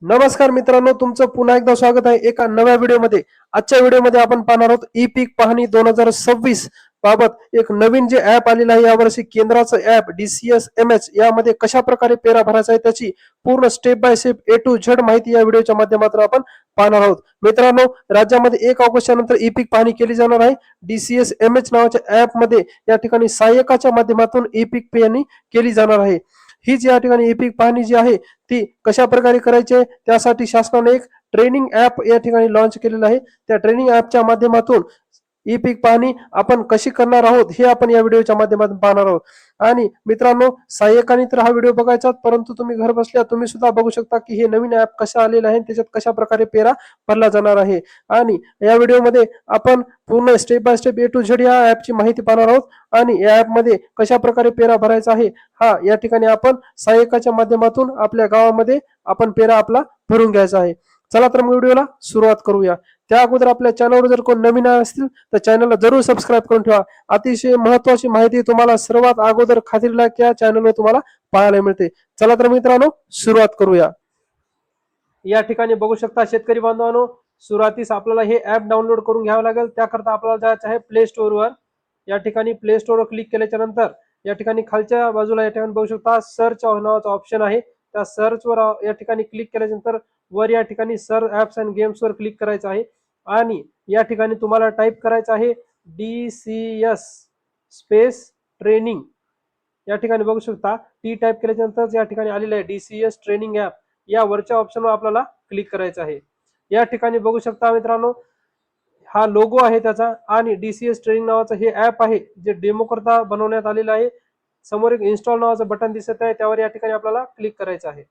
नमस्कार मित्रांनो, तुमचं पुन्हा एकदा स्वागत आहे एका नव्या व्हिडिओमध्ये. आजच्या व्हिडिओमध्ये आपण पाहणार आहोत ई पीक पाहणी 2026 बाबत एक नवीन जे ॲप आलेलं आहे यावर्षी केंद्राचं ॲप DCSMH. यामध्ये कशा प्रकारे पेरा भरायचा आहे त्याची पूर्ण step by step A to Z माहिती या व्हिडिओच्या माध्यमातून आपण पाहणार आहोत. मित्रांनो, राज्यामध्ये 1 ऑगस्टच्या नंतर ई पीक पाहणी केली जाणार आहे. DCSMH नावाच्या ॲपमध्ये या ठिकाणी सहाय्यकाच्या माध्यमातून ई पीक पेरणी केली जाणार आहे. हीच या ठिकाणी ई पीक पाहणी जी आहे ती कशा प्रकारे करायची आहे त्यासाठी शासनाने एक ट्रेनिंग ॲप या ठिकाणी लॉन्च केलेलं आहे. त्या ट्रेनिंग ॲपच्या माध्यमातून ई पीक पाहणी आपण कशी करणार आहोत हे आपण या व्हिडिओच्या माध्यमातून पाहणार आहोत. आणि मित्रांनो, सहाय्यकाने तर हा व्हिडिओ बघायचा, परंतु तुम्ही घर बसल्या तुम्ही सुद्धा बघू शकता की हे नवीन ॲप कसं आलेलं आहे, त्याच्यात कशा प्रकारे पेरा भरला जाणार आहे. आणि या व्हिडिओमध्ये आपण पूर्ण step by step A to Z या ॲपची माहिती पाहणार आहोत. आणि या ॲपमध्ये कशा प्रकारे पेरा भरायचा आहे हा या ठिकाणी आपण सहाय्यकाच्या माध्यमातून आपल्या गावामध्ये आपण पेरा आपला भरून घ्यायचा आहे. चला तर मग व्हिडिओला सुरुवात करूया. त्या अगोदर आपल्या चॅनलवर जर कोण नवीन असतील तर चॅनलला जरूर सबस्क्राईब करून ठेवा. अतिशय महत्त्वाची माहिती तुम्हाला सर्वात अगोदर खात्रीला या चॅनलवर तुम्हाला पाहायला मिळते. चला तर मित्रांनो, सुरुवात करूया. या ठिकाणी बघू शकता शेतकरी बांधवांनो, सुरुवातीस आपल्याला हे ॲप डाउनलोड करून घ्यावं लागेल. त्याकरता आपल्याला जायचं आहे प्ले स्टोअरवर. या ठिकाणी प्ले स्टोअरवर क्लिक केल्याच्या नंतर या ठिकाणी खालच्या बाजूला या ठिकाणी बघू शकता सर्च नावाचा ऑप्शन आहे. त्या सर्चवर या ठिकाणी क्लिक केल्यानंतर वर या ठिकाणी सर्च ॲप्स अँड गेम्सवर क्लिक करायचं आहे. आणि या ठिकाणी तुम्हाला टाईप करायचं आहे DCS स्पेस ट्रेनिंग. या ठिकाणी बघू शकता टी टाईप केल्यानंतर या ठिकाणी आलेलं आहे DCS ट्रेनिंग ॲप. या वरच्या ऑप्शनवर आपल्याला क्लिक करायचं आहे. या ठिकाणी बघू शकता मित्रांनो, हा लोगो आहे त्याचा आणि DCS ट्रेनिंग नावाचं हे ॲप आहे जे डेमो करता बनवण्यात आलेलं आहे. समोर एक इन्स्टॉल नावाचं बटन दिसत आहे, त्यावर या ठिकाणी आपल्याला क्लिक करायचं आहे.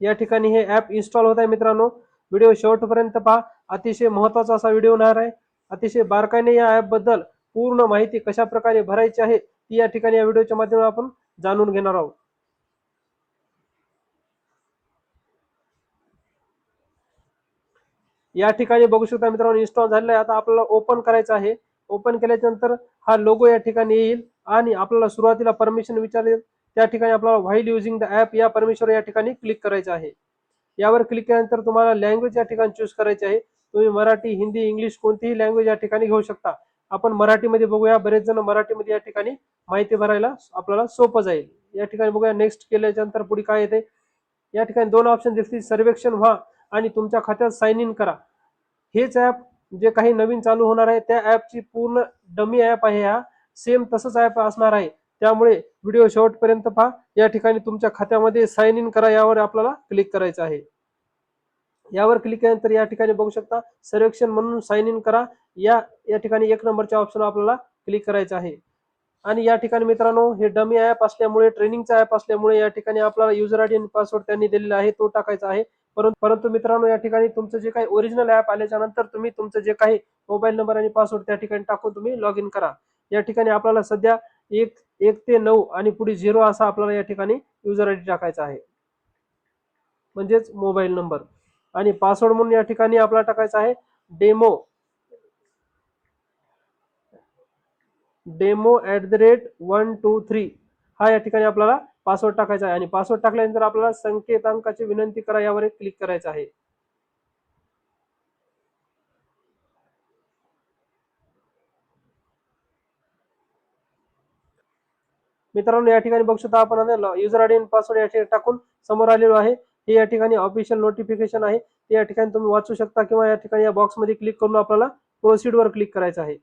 या ठिकाणी हे ॲप इन्स्टॉल होत आहे. मित्रांनो, व्हिडिओ शेवटपर्यंत पहा. अतिशय महत्त्वाचा असा व्हिडिओ होणार आहे. अतिशय बारकाईने या ॲप बद्दल पूर्ण माहिती कशा प्रकारे भरायची आहे ती या ठिकाणी या व्हिडिओच्या माध्यमातून आपण जाणून घेणार आहोत. या ठिकाणी बघू शकता मित्रांनो, इन्स्टॉल झालेला आहे. आता आपल्याला ओपन करायचं आहे. ओपन केल्याच्या नंतर हा लोगो या ठिकाणी येईल आणि आपल्याला सुरुवातीला परमिशन विचारेल. त्या ठिकाणी आपल्याला व्हाईल युजिंग द ॲप या परमिशनवर या ठिकाणी क्लिक करायचं आहे. यावर क्लिक केल्यानंतर तुम्हाला लँग्वेज या ठिकाणी चूज करायची आहे. तुम्ही मराठी, हिंदी, इंग्लिश कोणतीही लँग्वेज या ठिकाणी घेऊ शकता. आपण मराठीमध्ये बघूया. बरेच जण मराठीमध्ये या ठिकाणी माहिती भरायला आपल्याला सोपं जाईल. या ठिकाणी बघूया. नेक्स्ट केल्याच्या नंतर पुढे काय येते. या ठिकाणी 2 ऑप्शन दिसतील, सर्वेक्षण व्हा आणि तुमच्या खात्यात साइन इन करा. हेच ॲप जे काही नवीन चालू होणार आहे त्या ॲपची पूर्ण डमी ॲप आहे. हा सेम तसंच ॲप असणार आहे. त्यामुळे व्हिडिओ शेवटपर्यंत पहा. या ठिकाणी तुमच्या खात्यामध्ये साइन इन करा यावर आपल्याला क्लिक करायचं आहे. यावर क्लिक केल्यानंतर या ठिकाणी बघू शकता सर्वेक्षण म्हणून साइन इन करा. या ठिकाणी 1 नंबरच्या ऑप्शनवर आपल्याला क्लिक करायचं आहे. आणि या ठिकाणी मित्रांनो, हे डमी ॲप असल्यामुळे, ट्रेनिंगचा ॲप असल्यामुळे या ठिकाणी आपल्याला युजर आयडी आणि पासवर्ड त्यांनी दिलेला आहे तो टाकायचा आहे. परंतु मित्रांनो, या ठिकाणी तुमचं जे काही ओरिजिनल ॲप आल्याच्या नंतर तुम्ही तुमचं जे काही मोबाईल नंबर आणि पासवर्ड त्या ठिकाणी टाकून तुम्ही लॉग इन करा. या ठिकाणी आपल्याला सध्या 1 ते 9 आणि पुढे 0 असा आपल्याला या ठिकाणी युजर आयडी टाकायचा आहे, म्हणजेच मोबाईल नंबर. आणि पासवर्ड म्हणून या ठिकाणी आपल्याला टाकायचा आहे डेमो @123. हा या ठिकाणी आपल्याला पासवर्ड टाकायचा आहे. आणि पासवर्ड टाकल्यानंतर आपल्याला संकेतांकाची विनंती करा यावर एक क्लिक करायचं आहे. मित्रांनो, या ठिकाणी बघू शकता आपण युजर आयडी आणि पासवर्ड या ठिकाणी टाकून समोर आलेलो आहे. हे या ठिकाणी ऑफिशियल नोटिफिकेशन आहे. ते या ठिकाणी तुम्ही वाचू शकता किंवा या ठिकाणी या बॉक्समध्ये क्लिक करून आपल्याला प्रोसीडवर क्लिक करायचं आहे.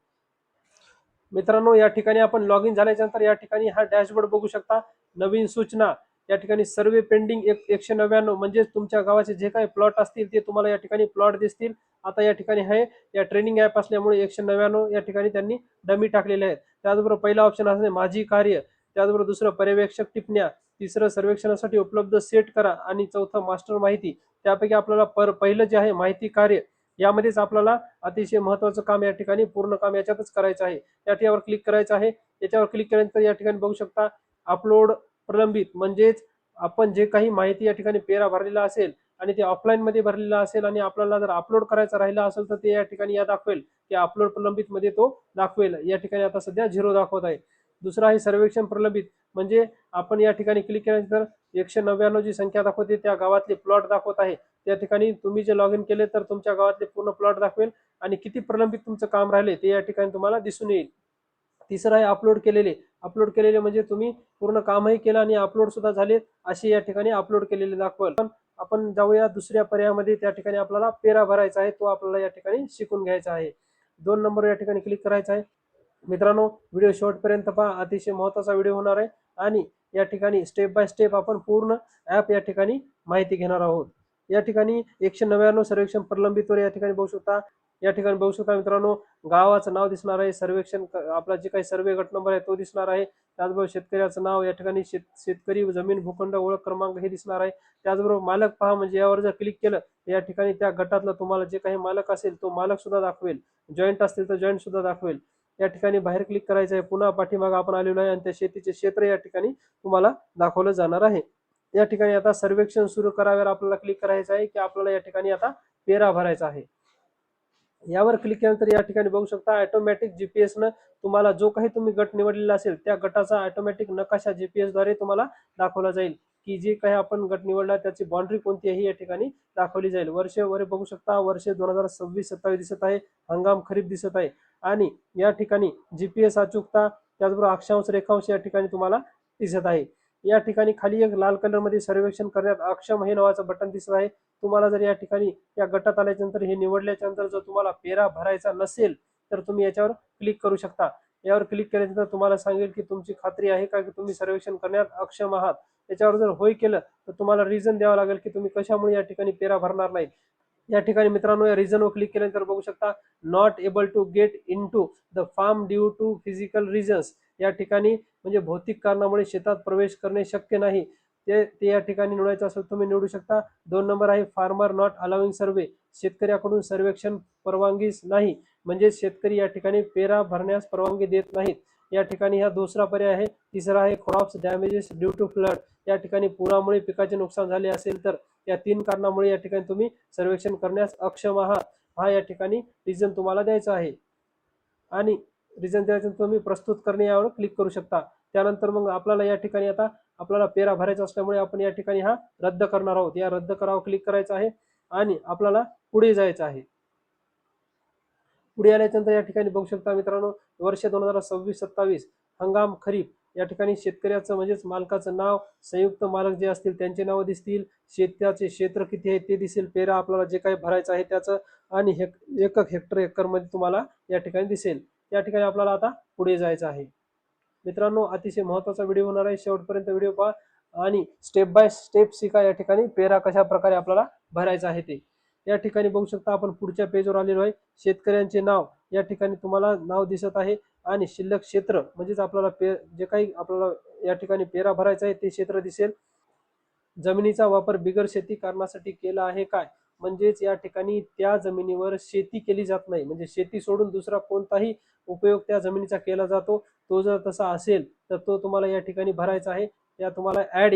मित्रांनो, या ठिकाणी आपण लॉग इन झाल्याच्या नंतर या ठिकाणी हा डॅशबोर्ड बघू शकता. नवीन सूचना या ठिकाणी सर्वे पेंडिंग 199, म्हणजे तुमच्या गावाचे जे काही प्लॉट असतील ते तुम्हाला या ठिकाणी प्लॉट दिसतील. आता या ठिकाणी आहे या ट्रेनिंग ॲप असल्यामुळे 199 या ठिकाणी त्यांनी डमी टाकलेले आहेत. त्याचबरोबर पहिला ऑप्शन असणे माझी कार्य, त्याचबरोबर दुसरं पर्यवेक्षक टिप्पण्या, तिसरं सर्वेक्षणासाठी उपलब्ध सेट करा आणि चौथं मास्टर माहिती. त्यापैकी आपल्याला पहिलं जे आहे माहिती कार्य, यामध्येच आपल्याला अतिशय महत्त्वाचं काम या ठिकाणी पूर्ण काम याच्यातच करायचं आहे. यावर क्लिक करायचं आहे. याच्यावर क्लिक केल्यानंतर या ठिकाणी बघू शकता अपलोड प्रलंबित, म्हणजेच आपण जे काही माहिती या ठिकाणी पेरा भरलेला असेल आणि ते ऑफलाईन मध्ये भरलेला असेल आणि आपल्याला जर अपलोड करायचा राहिला असेल तर ते या ठिकाणी या दाखवेल की अपलोड प्रलंबित मध्ये तो दाखवेल. या ठिकाणी आता सध्या 0 दाखवत आहे. दुसरा आहे सर्वेक्षण प्रलंबित, म्हणजे आपण या ठिकाणी क्लिक केल्यानंतर 199 जी संख्या दाखवते त्या गावातले प्लॉट दाखवत आहे. त्या ठिकाणी तुम्ही जे लॉग इन केले तर तुमच्या गावातले पूर्ण प्लॉट दाखवेल आणि किती प्रलंबित तुमचं काम राहिले ते या ठिकाणी तुम्हाला दिसून येईल. तिसरं आहे अपलोड केलेले म्हणजे तुम्ही पूर्ण कामही केलं आणि अपलोड सुद्धा झाले असे या ठिकाणी अपलोड केलेले दाखवल. आपण जाऊया दुसऱ्या पर्यायामध्ये. त्या ठिकाणी आपल्याला पेरा भरायचा आहे, तो आपल्याला या ठिकाणी शिकून घ्यायचा आहे. 2 नंबर या ठिकाणी क्लिक करायचा आहे. मित्रांनो, व्हिडिओ शेवटपर्यंत पहा, अतिशय महत्त्वाचा व्हिडिओ होणार आहे आणि या ठिकाणी स्टेप बाय स्टेप आपण पूर्ण ॲप या ठिकाणी माहिती घेणार आहोत. या ठिकाणी 199 सर्वेक्षण प्रलंबितवर या ठिकाणी बघू शकता. या ठिकाणी बघू शकता मित्रांनो, गावाचं नाव दिसणार आहे, आपला जे काही सर्वे गट नंबर आहे तो दिसणार आहे. त्याचबरोबर शेतकऱ्याचं नाव, या ठिकाणी शेतकरी, जमीन, भूखंड, ओळख क्रमांक हे दिसणार आहे. त्याचबरोबर मालक पहा, म्हणजे यावर जर क्लिक केलं या ठिकाणी त्या गटातलं तुम्हाला जे काही मालक असेल तो मालक सुद्धा दाखवेल, जॉईंट असतील तर जॉईंट सुद्धा दाखवेल. या ठिकाणी बाहेर क्लिक करायचं आहे, पुन्हा पाठीमागे आपण आलेलो आहे आणि त्या शेतीचे क्षेत्र या ठिकाणी तुम्हाला दाखवलं जाणार आहे. या ठिकाणी आता सर्वेक्षण सुरू कराव्यावर आपल्याला क्लिक करायचं आहे की आपल्याला या ठिकाणी आता पेरा भरायचा आहे. यावर क्लिक केल्यानंतर या ठिकाणी बघू शकता ऑटोमॅटिक जीपीएस न तुम्हाला जो काही तुम्ही गट निवडलेला असेल त्या गटाचा ऑटोमॅटिक नकाशा जीपीएस द्वारे तुम्हाला दाखवला जाईल की जे काही आपण गट निवडला त्याची बाउंड्री कोणती आहे या ठिकाणी दाखवली जाईल. वर्ष वगैरे बघू शकता, वर्ष 2026-27 दिसत आहे, हंगाम खरीप दिसत आहे आणि या ठिकाणी जीपीएस अचूकता, त्याचबरोबर अक्षांश रेखांश या ठिकाणी तुम्हाला दिसत आहे. या ठिकाणी खाली एक लाल कलर मध्ये सर्वेक्षण करण्यात अक्षम हे नावाचं बटन दिसत आहे. तुम्हाला जर या ठिकाणी या गटात आल्याच्या नंतर, हे निवडल्याच्या नंतर जर तुम्हाला पेरा भरायचा नसेल तर तुम्ही याच्यावर क्लिक करू शकता. यावर क्लिक केल्यानंतर तुम्हाला सांगेल की तुमची खात्री आहे का की तुम्ही सर्वेक्षण करण्यात अक्षम आहात. याच्यावर जर होय केलं तर तुम्हाला रिझन द्यावं लागेल की तुम्ही कशामुळे या ठिकाणी पेरा भरणार नाही. या ठिकाणी मित्रांनो या रिझनवर क्लिक केल्यानंतर बघू शकता not able to get into the form due to physical reasons. या ठिकाणी म्हणजे भौतिक कारणामुळे शेतात प्रवेश करणे शक्य नाही, ते या ठिकाणी निवडायचं असेल तुम्ही निवडू शकता. 2 नंबर आहे फार्मर नॉट अलाउइंग सर्वे, शेतकऱ्याकडून सर्वेक्षण परवानगी नाही, म्हणजे शेतकरी या ठिकाणी पेरा भरण्यास परवानगी देत नाहीत. या ठिकाणी हा दुसरा पर्याय आहे. तिसरा आहे crops damages due to flood, या ठिकाणी पुरामुळे पिकाचे नुकसान झाले असेल तर या 3 कारणामुळे या ठिकाणी तुम्ही सर्वेक्षण करण्यास अक्षम आहात. हा या ठिकाणी रिझन तुम्हाला द्यायचा आहे आणि रिझन द्यायचं तुम्ही प्रस्तुत करणे यावर क्लिक करू शकता. त्यानंतर मग आपल्याला या ठिकाणी आता आपल्याला पेरा भरायचा असल्यामुळे आपण या ठिकाणी हा रद्द करणार आहोत. या रद्द करावर क्लिक करायचं आहे आणि आपल्याला पुढे जायचं आहे. पुढे आल्यानंतर या ठिकाणी बघू शकता मित्रांनो, वर्ष 2026-27 हंगाम खरीप, या ठिकाणी शेतकऱ्याचं म्हणजेच मालकाचं नाव, संयुक्त मालक जे असतील त्यांचे नाव दिसतील, शेताचे क्षेत्र किती आहे ते दिसेल, पेरा आपल्याला जे काही भरायचं आहे त्याचं आणि एकक हेक्टर एकर मध्ये तुम्हाला या ठिकाणी दिसेल. या ठिकाणी आपल्याला आता पुढे जायचं आहे. मित्रांनो, अतिशय महत्त्वाचा व्हिडिओ होणार आहे, शेवटपर्यंत व्हिडिओ पहा आणि स्टेप बाय स्टेप शिका या ठिकाणी पेरा कशा प्रकारे आपल्याला भरायचा आहे ते. या ठिकाणी बघू शकता आपण पुढच्या पेजवर आलेलो आहे. शेतकऱ्यांचे नाव या ठिकाणी तुम्हाला नाव दिसत आहे आणि शिल्लक क्षेत्र म्हणजेच आपल्याला जे काही आपल्याला या ठिकाणी पेरा भरायचा आहे ते क्षेत्र दिसेल. जमिनीचा वापर बिगर शेती कारणासाठी केला आहे काय, म्हणजेच या ठिकाणी त्या जमिनीवर शेती केली जात नाही, म्हणजे शेती सोडून दुसरा कोणताही उपयोग त्या जमिनीचा केला जातो. तो जर तसा असेल तर तो तुम्हाला या ठिकाणी भरायचा आहे. या तुम्हाला ऍड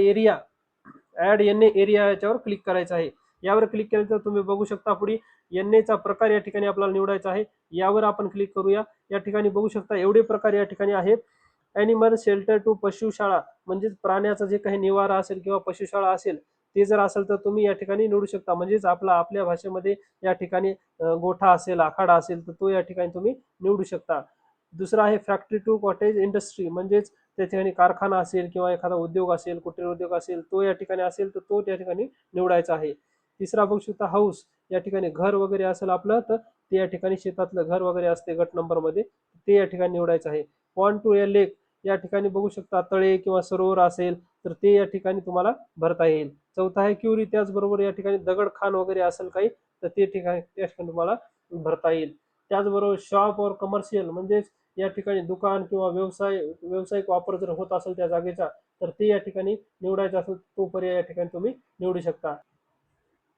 एन एरिया याच्यावर क्लिक करायचं आहे. यावर क्लिक केल्यानंतर तुम्ही बघू शकता पुढे एनएचा प्रकार या ठिकाणी आपल्याला निवडायचा आहे. यावर आपण क्लिक करूया. या ठिकाणी बघू शकता एवढे प्रकार या ठिकाणी आहेत. ॲनिमल शेल्टर टू पशुशाळा, म्हणजेच प्राण्याचा जे काही निवारा असेल किंवा पशुशाळा असेल ते जर असेल तर तुम्ही या ठिकाणी निवडू शकता. म्हणजेच आपल्या भाषेमध्ये या ठिकाणी गोठा असेल, आखाडा असेल तर तो या ठिकाणी तुम्ही निवडू शकता. दुसरा आहे फॅक्टरी टू कॉटेज इंडस्ट्री, म्हणजेच त्या ठिकाणी कारखाना असेल किंवा एखादा उद्योग असेल, कुटीर उद्योग असेल तो या ठिकाणी असेल तर तो त्या ठिकाणी निवडायचा आहे. तिसरा बघू शकता हाऊस, या ठिकाणी घर वगैरे असेल आपलं तर ते या ठिकाणी शेतातलं घर वगैरे असते गट नंबर मध्ये, ते या ठिकाणी निवडायचं आहे. पॉन्ड टू ए लेक, या ठिकाणी बघू शकता तळे किंवा सरोवर असेल तर ते या ठिकाणी तुम्हाला भरता येईल. चौथा आहे क्युरी, त्याचबरोबर या ठिकाणी दगड खान वगैरे असेल काही तर ते ठिकाणी त्या ठिकाणी तुम्हाला भरता येईल. त्याचबरोबर शॉप और कमर्शियल, म्हणजेच या ठिकाणी दुकान किंवा व्यावसायिक वापर जर होत असेल त्या जागेचा तर ते या ठिकाणी निवडायचा असेल तो पर्याय या ठिकाणी तुम्ही निवडू शकता.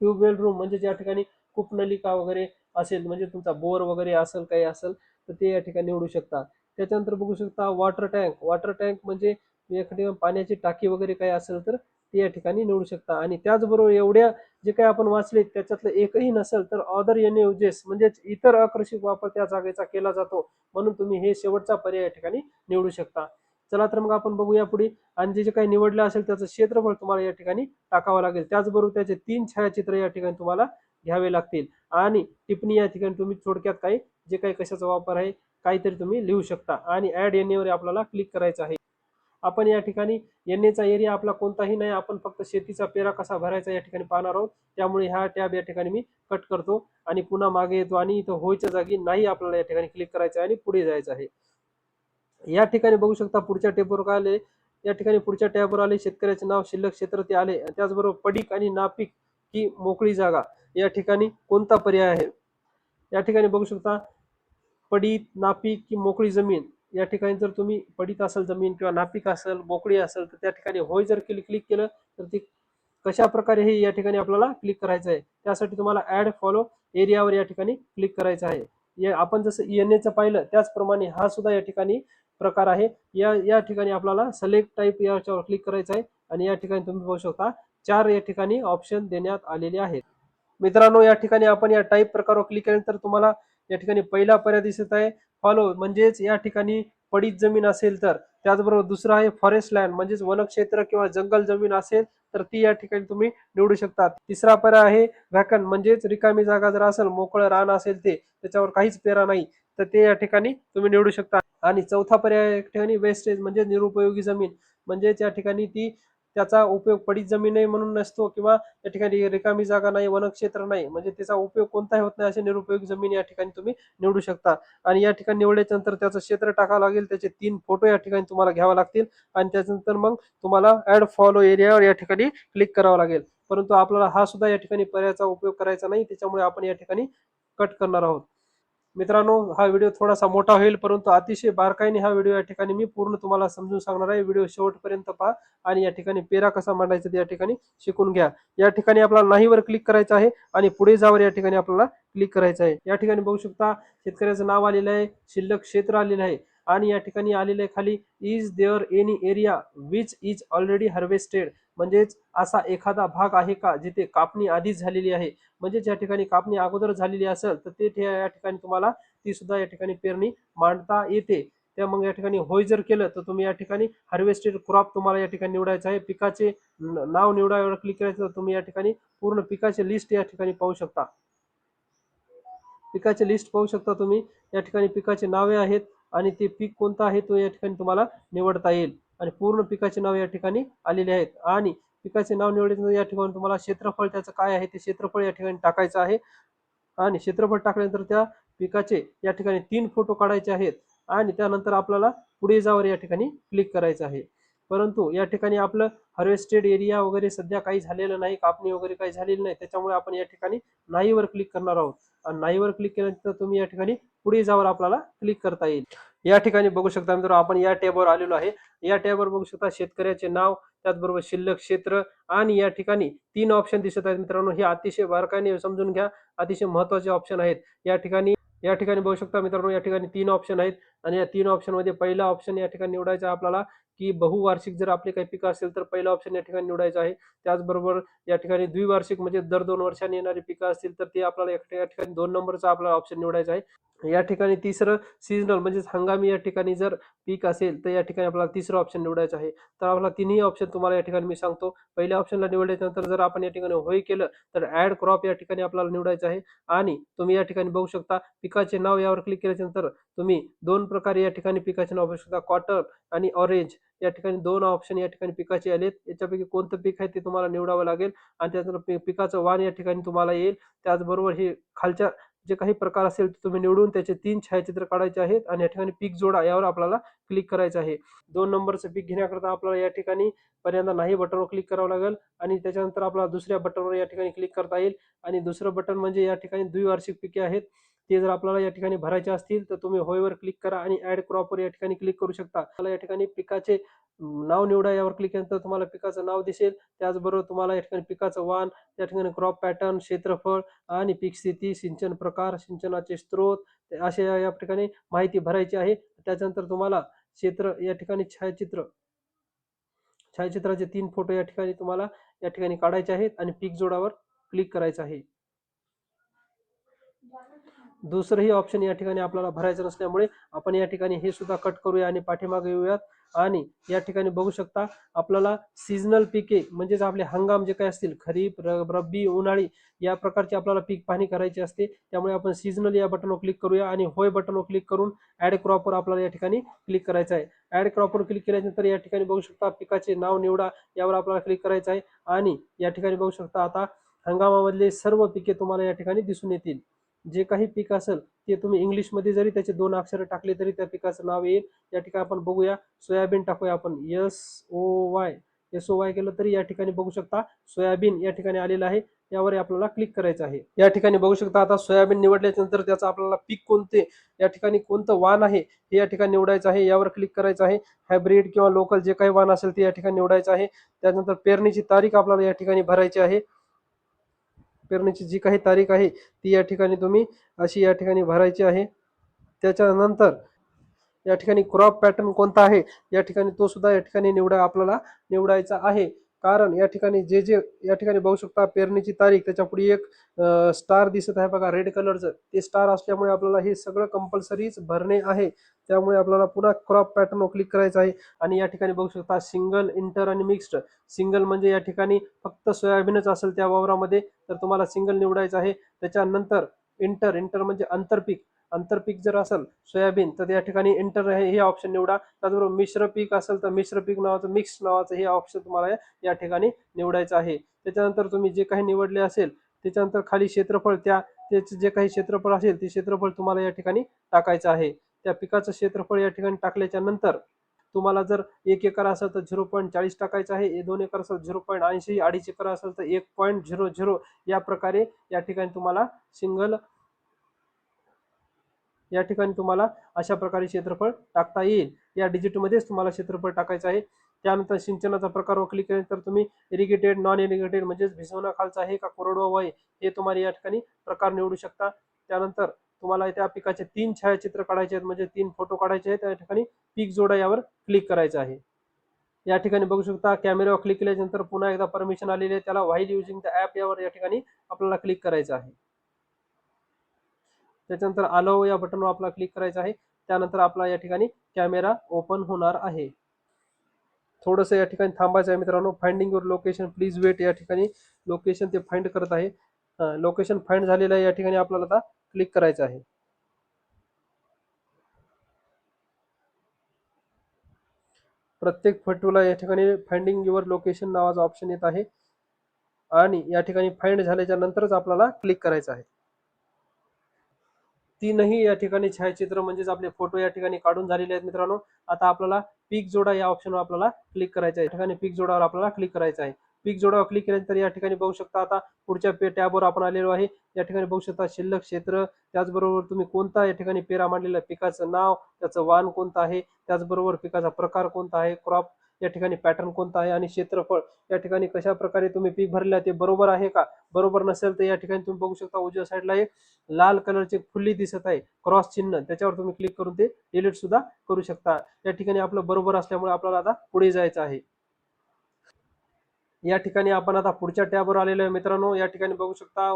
ट्यूबवेल रूम, म्हणजे ज्या ठिकाणी कूपनलिका वगैरे असेल, म्हणजे तुमचा बोर वगैरे असेल काही असेल तर ते या ठिकाणी निवडू शकता. त्याच्यानंतर बघू शकता वॉटर टँक म्हणजे एखादी पाण्याची टाकी वगैरे काही असेल तर ते या ठिकाणी निवडू शकता. आणि त्याचबरोबर एवढ्या जे काही आपण वाचले त्याच्यातलं एकही नसेल तर अदर यूजेस, म्हणजे इतर आकर्षक वापर त्या जागेचा केला जातो, म्हणून तुम्ही हे शेवटचा पर्याय या ठिकाणी निवडू शकता. चला तर मग आपण बघूया पुढे. आणि जे जे काही निवडलं असेल त्याचं क्षेत्रफळ तुम्हाला या ठिकाणी टाकावं लागेल. त्याचबरोबर त्याचे 3 छायाचित्र या ठिकाणी तुम्हाला घ्यावे लागतील. आणि टिप्पणी या ठिकाणी तुम्ही थोडक्यात काही जे काही कशाचा वापर आहे काहीतरी तुम्ही लिहू शकता. आणि ऍड एन वर आपल्याला क्लिक करायचं आहे. आपण या ठिकाणी एनएचा एरिया आपला कोणताही नाही, आपण फक्त शेतीचा पेरा कसा भरायचा या ठिकाणी पाहणार आहोत. त्यामुळे हा टॅब या ठिकाणी मी कट करतो आणि पुन्हा मागे येतो आणि इथं होयच्या जागी नाही आपल्याला या ठिकाणी क्लिक करायचं आहे आणि पुढे जायचं आहे. या ठिकाणी बघू शकता पुढच्या टेबवर काय आले. या ठिकाणी पुढच्या टॅबवर आले शेतकऱ्याचे नाव, शिल्लक क्षेत्र ते आले. त्याचबरोबर पडीक आणि नापीक ही मोकळी जागा या ठिकाणी कोणता पर्याय आहे. या ठिकाणी बघू शकता पडीत, नापीक की मोकळी जमीन. या ठिकाणी जर तुम्ही पडीत असेल जमीन किंवा नापीक असेल, मोकळी असेल तर त्या ठिकाणी होय जर क्लिक केलं तर ती कशा प्रकारे हे या ठिकाणी आपल्याला क्लिक करायचं आहे. त्यासाठी तुम्हाला ऍड फॉलो एरियावर या ठिकाणी क्लिक करायचं आहे. आपण जसं ईएनएचं पाहिलं त्याचप्रमाणे हा सुद्धा या ठिकाणी प्रकार आहे. या या ठिकाणी आपल्याला सिलेक्ट टाईप याच्यावर क्लिक करायचं आहे आणि या ठिकाणी तुम्ही बघू शकता 4 या ठिकाणी ऑप्शन देण्यात आलेले आहेत. मित्रांनो या ठिकाणी आपण या टाईप प्रकारावर क्लिक केल्यानंतर तुम्हाला या ठिकाणी पहिला पर्याय दिसत आहे फॉलो, म्हणजेच या ठिकाणी पडीत जमीन असेल तर. त्याचबरोबर दुसरा आहे फॉरेस्ट लँड, म्हणजेच वनक्षेत्र किंवा जंगल जमीन असेल तर ती या ठिकाणी तुम्ही निवडू शकता. तिसरा पर्याय आहे व्हॅकन, म्हणजेच रिकामी जागा जर असेल, मोकळं रान असेल ते त्याच्यावर काहीच पेरा नाही तर ते या ठिकाणी तुम्ही निवडू शकता. आणि चौथा पर्याय या ठिकाणी वेस्टेज, म्हणजे निरुपयोगी जमीन, म्हणजेच या ठिकाणी ती त्याचा उपयोग पडीत जमीनही म्हणून नसतो किंवा या ठिकाणी रिकामी जागा नाही, वनक्षेत्र नाही, म्हणजे त्याचा उपयोग कोणताही होत नाही असे निरुपयोगी जमीन या ठिकाणी तुम्ही निवडू शकता. आणि या ठिकाणी निवडल्याच्या नंतर त्याचं क्षेत्र टाकावं लागेल, त्याचे 3 फोटो या ठिकाणी तुम्हाला घ्यावे लागतील आणि त्याच्यानंतर मग तुम्हाला ऍड फॉलो एरियावर या ठिकाणी क्लिक करावं लागेल. परंतु आपल्याला हा सुद्धा या ठिकाणी पर्यायाचा उपयोग करायचा नाही, त्याच्यामुळे आपण या ठिकाणी कट करणार आहोत. मित्रांनो हा व्हिडिओ थोडासा मोठा होईल, परंतु अतिशय बारकाईने हा व्हिडिओ या ठिकाणी मी पूर्ण तुम्हाला समजून सांगणार आहे. व्हिडिओ शेवटपर्यंत पहा आणि या ठिकाणी पेरा कसा मांडायचा ते या ठिकाणी शिकून घ्या. या ठिकाणी आपल्याला नाहीवर क्लिक करायचं आहे आणि पुढे जावर या ठिकाणी आपल्याला क्लिक करायचं आहे. या ठिकाणी बघू शकता शेतकऱ्याचं नाव आलेलं आहे, शिल्लक क्षेत्र आलेलं आहे आणि या ठिकाणी आलेलं आहे खाली is there any area which is already harvested, म्हणजेच असा एखादा भाग आहे का जिथे कापणी आधीच झालेली आहे. म्हणजे ज्या ठिकाणी कापणी अगोदर झालेली असेल तर ते या ठिकाणी तुम्हाला ती सुद्धा या ठिकाणी पेरणी मांडता येते. त्या मग या ठिकाणी होय जर केलं तर तुम्ही या ठिकाणी हार्वेस्टेड क्रॉप तुम्हाला या ठिकाणी निवडायचं आहे. पिकाचे नाव निवडावर क्लिक करायचं तर तुम्ही या ठिकाणी पूर्ण पिकाचे लिस्ट या ठिकाणी पाहू शकता. पिकाचे लिस्ट पाहू शकता तुम्ही. या ठिकाणी पिकाचे नावे आहेत आणि ते पीक कोणतं आहे तो या ठिकाणी तुम्हाला निवडता येईल. आणि पूर्ण पिकाचे नाव या ठिकाणी आलेले आहेत. आणि पिकाचे नाव निवडल्यानंतर या ठिकाणी तुम्हाला क्षेत्रफळ त्याचं काय आहे ते क्षेत्रफळ या ठिकाणी टाकायचं आहे. आणि क्षेत्रफळ टाकल्यानंतर त्या पिकाचे या ठिकाणी 3 फोटो काढायचे आहेत आणि त्यानंतर आपल्याला पुढे जावर या ठिकाणी क्लिक करायचं आहे. परंतु या ठिकाणी आपलं हार्वेस्टेड एरिया वगैरे सध्या काही झालेलं नाही, कापणी वगैरे काही झालेली नाही, त्याच्यामुळे आपण या ठिकाणी नाहीवर क्लिक करणार आहोत. आणि नाहीवर क्लिक केल्यानंतर तुम्ही या ठिकाणी पुढे जावर आपल्याला क्लिक करता येईल. या ठिकाणी बघू शकता मित्रांनो आपण या टॅबवर आलेलो आहे. या टॅबवर बघू शकता शेतकऱ्याचे नाव, त्याचबरोबर शिल्लक क्षेत्र आणि या ठिकाणी 3 ऑप्शन दिसत आहेत. मित्रांनो हे अतिशय बारकाईने समजून घ्या, अतिशय महत्त्वाचे ऑप्शन आहेत. या ठिकाणी बघू शकता मित्रांनो या ठिकाणी 3 ऑप्शन आहेत आणि या 3 ऑप्शन मध्ये पहिला ऑप्शन या ठिकाणी निवडायचा आपल्याला की बहुवार्षिक जर आपले काही पिकं असेल तर पहिला ऑप्शन या ठिकाणी निवडायचं आहे. त्याचबरोबर या ठिकाणी द्विवार्षिक म्हणजे दर 2 वर्षांनी येणारी पिकं असतील तर ते आपल्याला या ठिकाणी 2 नंबरचा आपला ऑप्शन निवडायचा आहे. या ठिकाणी तिसरं सीझनल म्हणजेच हंगामी या ठिकाणी जर पीक असेल तर या ठिकाणी आपल्याला तिसरं ऑप्शन निवडायचं आहे. तर आपल्याला तिन्ही ऑप्शन तुम्हाला या ठिकाणी मी सांगतो. पहिल्या ऑप्शनला निवडल्याच्या नंतर जर आपण या ठिकाणी होय केलं तर ऍड क्रॉप या ठिकाणी आपल्याला निवडायचं आहे. आणि तुम्ही या ठिकाणी बघू शकता पिकाचे नाव यावर क्लिक केल्याच्या नंतर तुम्ही 2 प्रकारे या ठिकाणी पिकाचे नाव बघू शकता, कॉटन आणि ऑरेंज. या ठिकाणी 2 ऑप्शन या ठिकाणी पिकाचे आलेत. याच्यापैकी कोणतं पीक आहे ते तुम्हाला निवडावं लागेल आणि त्यानंतर पिकाचं वाण या ठिकाणी तुम्हाला येईल. त्याचबरोबर हे खालच्या जे काही प्रकार असेल ते तुम्ही निवडून त्याचे 3 छायाचित्र काढायचे आहेत आणि या ठिकाणी पीक जोडा यावर आपल्याला क्लिक करायचं आहे. 2 नंबरचं पीक घेण्याकरता आपल्याला या ठिकाणी पहिल्यांदा नाही बटनवर क्लिक करावं लागेल आणि त्याच्यानंतर आपल्याला दुसऱ्या बटनवर या ठिकाणी क्लिक करता येईल. आणि दुसरं बटन म्हणजे या ठिकाणी द्विवार्षिक पिके आहेत ते जर आपल्याला या ठिकाणी भरायचे असतील तर तुम्ही होयवर क्लिक करा आणि ऍड क्रॉपवर या ठिकाणी क्लिक करू शकता. मला या ठिकाणी पिकाचे नाव निवडा यावर क्लिक केल्यानंतर तुम्हाला पिकाचं नाव दिसेल. त्याचबरोबर तुम्हाला या ठिकाणी पिकाचं वाण, त्या ठिकाणी क्रॉप पॅटर्न, क्षेत्रफळ आणि पीक स्थिती, सिंचन प्रकार, सिंचनाचे स्त्रोत असे या ठिकाणी माहिती भरायची आहे. त्याच्यानंतर तुम्हाला क्षेत्र या ठिकाणी छायाचित्राचे 3 फोटो या ठिकाणी तुम्हाला या ठिकाणी काढायचे आहेत आणि पीक जोडावर क्लिक करायचं आहे. दुसरंही ऑप्शन या ठिकाणी आपल्याला भरायचं नसल्यामुळे आपण या ठिकाणी हे सुद्धा कट करूया आणि पाठीमागे येऊयात. आणि या ठिकाणी बघू शकता आपल्याला सीजनल पिके म्हणजेच आपले हंगाम जे काही असतील खरीप, रब्बी, उन्हाळी या प्रकारची आपल्याला पीक पाहणी करायची असते. त्यामुळे आपण सीजनल या बटनवर क्लिक करूया आणि होय बटनवर क्लिक करून ऍड क्रॉपवर आपल्याला या ठिकाणी क्लिक करायचं आहे. ऍड क्रॉपवर क्लिक केल्यानंतर या ठिकाणी बघू शकता पिकाचे नाव निवडा, यावर आपल्याला क्लिक करायचं आहे. आणि या ठिकाणी बघू शकता आता हंगामामधले सर्व पिके तुम्हाला या ठिकाणी दिसून येतील. जे काही पीक असेल ते तुम्ही इंग्लिशमध्ये जरी त्याचे 2 अक्षर टाकले तरी त्या पिकाचं नाव येईल. या ठिकाणी आपण बघूया, सोयाबीन टाकूया आपण, SOY केलं तरी या ठिकाणी बघू शकता सोयाबीन या ठिकाणी आलेलं आहे. यावर आपल्याला क्लिक करायचं आहे. या ठिकाणी बघू शकता आता सोयाबीन निवडल्याच्या नंतर त्याचं आपल्याला पीक कोणते, या ठिकाणी कोणतं वाण आहे हे या ठिकाणी निवडायचं आहे. यावर क्लिक करायचं आहे. हायब्रिड किंवा लोकल जे काही वाण असेल ते या ठिकाणी निवडायचं आहे. त्यानंतर पेरणीची तारीख आपल्याला या ठिकाणी भरायची आहे. पेरणीची जी काही तारीख आहे ती या ठिकाणी तुम्ही अशी या ठिकाणी भरायची आहे. त्याच्यानंतर या ठिकाणी क्रॉप पॅटर्न कोणता आहे या ठिकाणी तो सुद्धा या ठिकाणी आपल्याला निवडायचा आहे. कारण या ठिकाणी जे या ठिकाणी बघू शकता पेरणीची तारीख त्याच्या पुढे एक स्टार दिसत आहे बघा रेड कलरचं, ते स्टार असल्यामुळे आपल्याला हे सगळं कंपल्सरीच भरणे आहे. त्यामुळे आपल्याला पुन्हा क्रॉप पॅटर्नवर क्लिक करायचं आहे. आणि या ठिकाणी बघू शकता सिंगल, इंटर आणि मिक्स्ड. सिंगल म्हणजे या ठिकाणी फक्त सोयाबीनच असेल त्या वावरामध्ये तर तुम्हाला सिंगल निवडायचं आहे. त्याच्यानंतर इंटर म्हणजे आंतरपीक, आंतरपीक जर असेल सोयाबीन तर या ठिकाणी इंटर हे ऑप्शन निवडा. त्याचबरोबर मिश्र पीक असेल तर मिश्र पीक नावाचं, मिक्स नावाचं हे ऑप्शन तुम्हाला या ठिकाणी निवडायचं आहे. त्याच्यानंतर तुम्ही जे काही निवडले असेल त्याच्यानंतर खाली क्षेत्रफळ त्याचे जे काही क्षेत्रफळ असेल ते क्षेत्रफळ तुम्हाला या ठिकाणी टाकायचं आहे. त्या पिकाचं क्षेत्रफळ या ठिकाणी टाकल्याच्या नंतर तुम्हाला जर 1 एकर असेल तर 0.40 टाकायचं आहे, 2 एकर असेल 0.80, 2.5 एकर असेल तर 1.00 या प्रकारे या ठिकाणी तुम्हाला या ठिकाणी तुम्हाला अशा प्रकारे क्षेत्रफळ टाकता येईल. या डिजिटमध्येच तुम्हाला क्षेत्रफळ टाकायचं आहे. त्यानंतर सिंचनाचा प्रकारवर क्लिक केल्यानंतर तुम्ही इरिगेटेड, नॉन इरिगेटेड म्हणजेच भिजवणं खालचं आहे का कोरडवाहू आहे हे तुम्हाला या ठिकाणी प्रकार निवडू शकता. त्यानंतर तुम्हाला त्या पिकाचे 3 छायाचित्र काढायचे आहेत म्हणजे 3 फोटो काढायचे आहेत. त्या ठिकाणी पीक जोडा यावर क्लिक करायचं आहे. या ठिकाणी बघू शकता कॅमेरावर क्लिक केल्यानंतर पुन्हा एकदा परमिशन आलेली आहे, त्याला व्हाईल युजिंग द ॲप यावर या ठिकाणी आपल्याला क्लिक करायचं आहे. त्याच्यानंतर अलाउ या बटनवर आपल्याला क्लिक करायचं आहे. त्यानंतर आपला या ठिकाणी कॅमेरा ओपन होणार आहे. थोडंसं या ठिकाणी थांबायचं आहे मित्रांनो. Finding your location please wait, या ठिकाणी लोकेशन ते फाइंड करत आहे. लोकेशन फाइंड झालेलं आहे. या ठिकाणी आपल्याला आता क्लिक करायचं आहे. प्रत्येक फोटोला या ठिकाणी फाइंडिंग युअर लोकेशन नावाचा ऑप्शन येत आहे आणि या ठिकाणी फाइंड झाल्याच्या नंतरच आपल्याला क्लिक करायचं आहे. तीनही या ठिकाणी छायाचित्र म्हणजेच आपले फोटो या ठिकाणी काढून झालेले आहेत मित्रांनो. आता आपल्याला पीक जोडा या ऑप्शनवर आपल्याला क्लिक करायचं आहे. या ठिकाणी पीक जोडावर आपल्याला क्लिक करायचं आहे. पीक जोडावर क्लिक केल्यानंतर या ठिकाणी बघू शकता आता पुढच्या टॅबवर आपण आलेलो आहे. या ठिकाणी बघू शकता शिल्लक क्षेत्र, त्याचबरोबर तुम्ही कोणता या ठिकाणी पेरा मांडलेला पिकाचं नाव, त्याचं वाण कोणतं आहे, त्याचबरोबर पिकाचा प्रकार कोणता आहे, क्रॉप या ठिकाणी पॅटर्न कोणता आहे आणि क्षेत्रफळ या ठिकाणी कशा प्रकारे तुम्ही पीक भरले ते बरोबर आहे का. बरोबर नसेल तर या ठिकाणी तुम्ही बघू शकता उजव्या साईडला एक लाल कलरची फुल्ली दिसत आहे क्रॉस चिन्ह, त्याच्यावर तुम्ही क्लिक करून ते डिलीट सुद्धा करू शकता. या ठिकाणी आपलं बरोबर असल्यामुळे आपल्याला आता पुढे जायचं आहे. या ठिकाणी आपण आता पुढच्या टॅबवर आलेलो आहे मित्रांनो. या ठिकाणी बघू शकता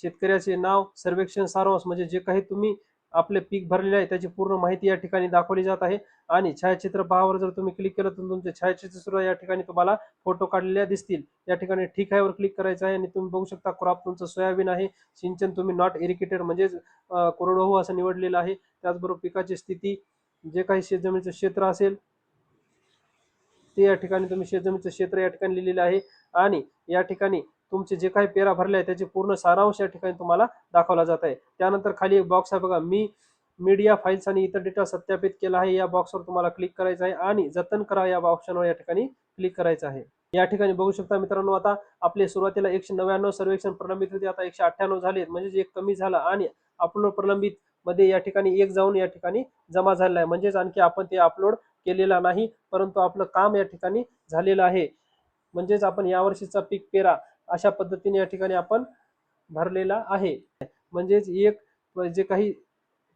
शेतकऱ्याचे नाव, सर्वेक्षण सारांश म्हणजे जे काही तुम्ही आपले पीक भरलेले आहे त्याची पूर्ण माहिती या ठिकाणी दाखवली जात आहे. आणि छायाचित्र पहावर जर तुम्ही क्लिक केलं तर तुमचे छायाचित्र सुद्धा या ठिकाणी तुम्हाला फोटो काढलेल्या दिसतील. या ठिकाणी ठीक आहे वर क्लिक करायचं आहे आणि तुम्ही बघू शकता क्रॉप तुमचं सोयाबीन आहे. सिंचन तुम्ही नॉट इरिगेटेड म्हणजेच कोरडवाहू असं निवडलेलं आहे. त्याचबरोबर पिकाची स्थिती, जे काही शेतजमिनीचं क्षेत्र असेल ते या ठिकाणी तुम्ही शेतजमिनीचं क्षेत्र या ठिकाणी लिहिलेलं आहे. आणि या ठिकाणी तुमचे जे काही पेरा भरले आहे त्याचे पूर्ण सारांश या ठिकाणी तुम्हाला दाखवला जात आहे. त्यानंतर खाली एक बॉक्स आहे बघा, मी मीडिया फाईल्स आणि इतर डेटा सत्यापित केला आहे, या बॉक्सवर तुम्हाला क्लिक करायचं आहे आणि जतन करा या ऑप्शनवर या ठिकाणी क्लिक करायचं आहे. या ठिकाणी बघू शकता मित्रांनो आता आपले सुरुवातीला 199 सर्वेक्षण प्रलंबित होते, आता 198 झाले म्हणजे एक कमी झाला आणि अपलोड प्रलंबित मध्ये या ठिकाणी एक जाऊन या ठिकाणी जमा झालेला आहे. म्हणजेच आणखी आपण ते अपलोड केलेला नाही, परंतु आपलं काम या ठिकाणी झालेलं आहे. म्हणजेच आपण यावर्षीचा पीक पेरा अशा पद्धतीने या ठिकाणी आपण भरलेला आहे. म्हणजेच एक जे काही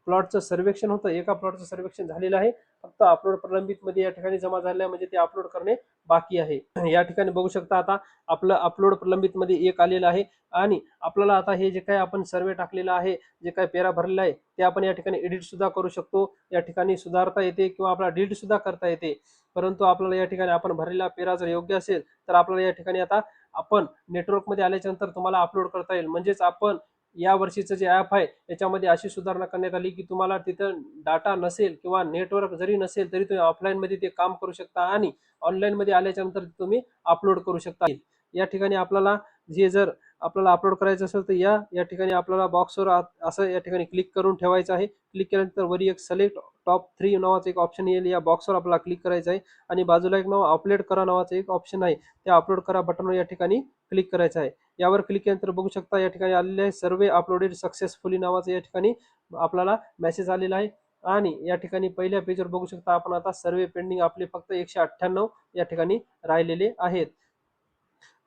प्लॉटचं सर्वेक्षण होतं, एका प्लॉटचं सर्वेक्षण झालेलं आहे. फक्त अपलोड प्रलंबित मध्ये या ठिकाणी जमा झालेलं आहे, म्हणजे ते अपलोड करणे बाकी आहे. या ठिकाणी बघू शकता आता आपलं अपलोड प्रलंबित मध्ये एक आलेलं आहे आणि आपल्याला आता हे जे काही आपण सर्वे टाकलेलं आहे, जे काही पेरा भरलेला आहे ते आपण या ठिकाणी एडिट सुद्धा करू शकतो, या ठिकाणी सुधारता येते किंवा आपल्याला डिलीट सुद्धा करता येते. परंतु आपल्याला या ठिकाणी आपण भरलेला पेरा जर योग्य असेल तर आपल्याला या ठिकाणी आता आपण नेटवर्क मध्ये आल्याच्या नंतर तुम्हाला अपलोड करता येईल. म्हणजेच आपण या वर्षीचं जे ऍप आहे याच्यामध्ये अशी सुधारणा करण्यात आली की तुम्हाला तिथं डाटा नसेल किंवा नेटवर्क जरी नसेल तरी तुम्ही ऑफलाईन मध्ये ते काम करू शकता आणि ऑनलाईन मध्ये आल्याच्या नंतर तुम्ही अपलोड करू शकता. या ठिकाणी आपल्याला जे जर आपल्याला अपलोड करायचं असेल तर या ठिकाणी आपल्याला बॉक्सवर असं या ठिकाणी क्लिक करून ठेवायचं आहे. क्लिक केल्यानंतर वरी एक सिलेक्ट टॉप 3 नावाचं एक ऑप्शन येईल, या बॉक्सवर आपल्याला क्लिक करायचं आहे आणि बाजूला एक नाव अपलोड करा नावाचं एक ऑप्शन आहे, त्या अपलोड करा बटनवर या ठिकाणी क्लिक करायचं आहे. यावर क्लिक केल्यानंतर बघू शकता या ठिकाणी आलेले आहे सर्वे अपलोडेड सक्सेसफुली नावाचं या ठिकाणी आपल्याला मेसेज आलेला आहे. आणि या ठिकाणी पहिल्या पेजवर बघू शकता आपण आता सर्वे पेंडिंग आपले फक्त 198 या ठिकाणी राहिलेले आहेत.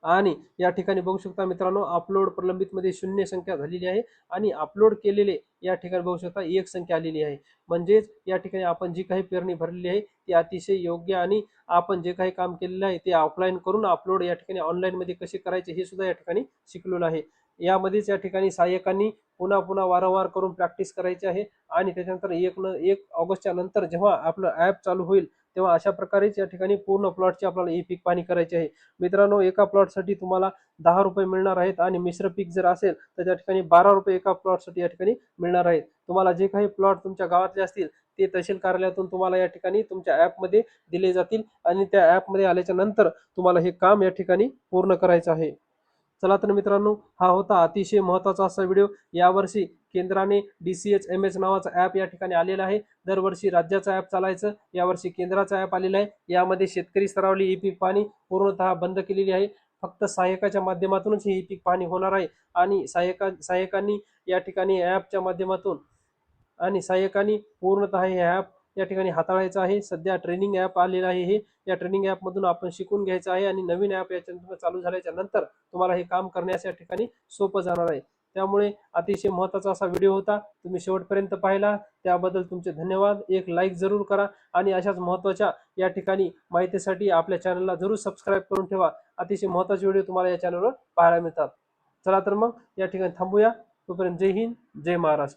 आणि या ठिकाणी बघू शकता मित्रांनो अपलोड प्रलंबित मध्ये 0 संख्या झालेली आहे आणि अपलोड केलेले या ठिकाणी बघू शकता 1 संख्या आलेली आहे. म्हणजेच या ठिकाणी आपण जी काही पेरणी भरलेली आहे ती अतिशय योग्य आणि आपण जे काही काम केलेलं आहे ते ऑफलाईन करून अपलोड या ठिकाणी ऑनलाईन मध्ये कसे करायचे हे सुद्धा या ठिकाणी शिकलेलं आहे. यामध्येच या ठिकाणी सहाय्यकांनी पुन्हा पुन्हा वारंवार करून प्रॅक्टिस करायची आहे आणि त्याच्यानंतर 1 ऑगस्टच्या नंतर जेव्हा आपलं ऍप चालू होईल तेव्हा अशा प्रकारेच या ठिकाणी पूर्ण प्लॉटची आपल्याला ई पीक पाहणी करायची आहे. मित्रांनो एका प्लॉटसाठी तुम्हाला 10 रुपये मिळणार आहेत आणि मिश्र पीक जर असेल तर त्या ठिकाणी 12 रुपये एका प्लॉटसाठी या ठिकाणी मिळणार आहेत. तुम्हाला जे काही प्लॉट तुमच्या गावातले असतील ते तहसील कार्यालयातून तुम्हाला या ठिकाणी तुमच्या ऍपमध्ये दिले जातील आणि त्या ऍपमध्ये आल्याच्या नंतर तुम्हाला हे काम या ठिकाणी पूर्ण करायचं आहे. चला तर मित्रांनो हा होता अतिशय महत्त्वाचा असा व्हिडिओ. यावर्षी केंद्राने DCHMS नावाचा ॲप या ठिकाणी आलेला आहे. दरवर्षी राज्याचा ॲप चालायचं, यावर्षी केंद्राचा ॲप आलेला आहे. यामध्ये शेतकरी स्तरावरील ई पीक पाहणी पूर्णतः बंद केलेली आहे. फक्त सहाय्यकाच्या माध्यमातूनच ही ई पीक पाहणी होणार आहे आणि सहाय्यकांनी या ठिकाणी ॲपच्या माध्यमातून आणि सहाय्यकांनी पूर्णतः हे ॲप या ठिकाणी हाताळायचं आहे. सध्या ट्रेनिंग ॲप आलेलं आहे हे, या ट्रेनिंग ॲपमधून आपण शिकून घ्यायचं आहे आणि नवीन ॲप याच्यानंतर चालू झाल्याच्या नंतर तुम्हाला हे काम करण्यास या ठिकाणी सोपं जाणार आहे. त्यामुळे अतिशय महत्त्वाचा असा व्हिडिओ होता, तुम्ही शेवटपर्यंत पाहिला त्याबद्दल तुमचे धन्यवाद. एक लाईक जरूर करा आणि अशाच महत्त्वाच्या या ठिकाणी माहितीसाठी आपल्या चॅनलला जरूर सबस्क्राईब करून ठेवा. अतिशय महत्त्वाचे व्हिडिओ तुम्हाला या चॅनलवर पाहायला मिळतात. चला तर मग या ठिकाणी थांबूया. तोपर्यंत जय हिंद, जय महाराष्ट्र.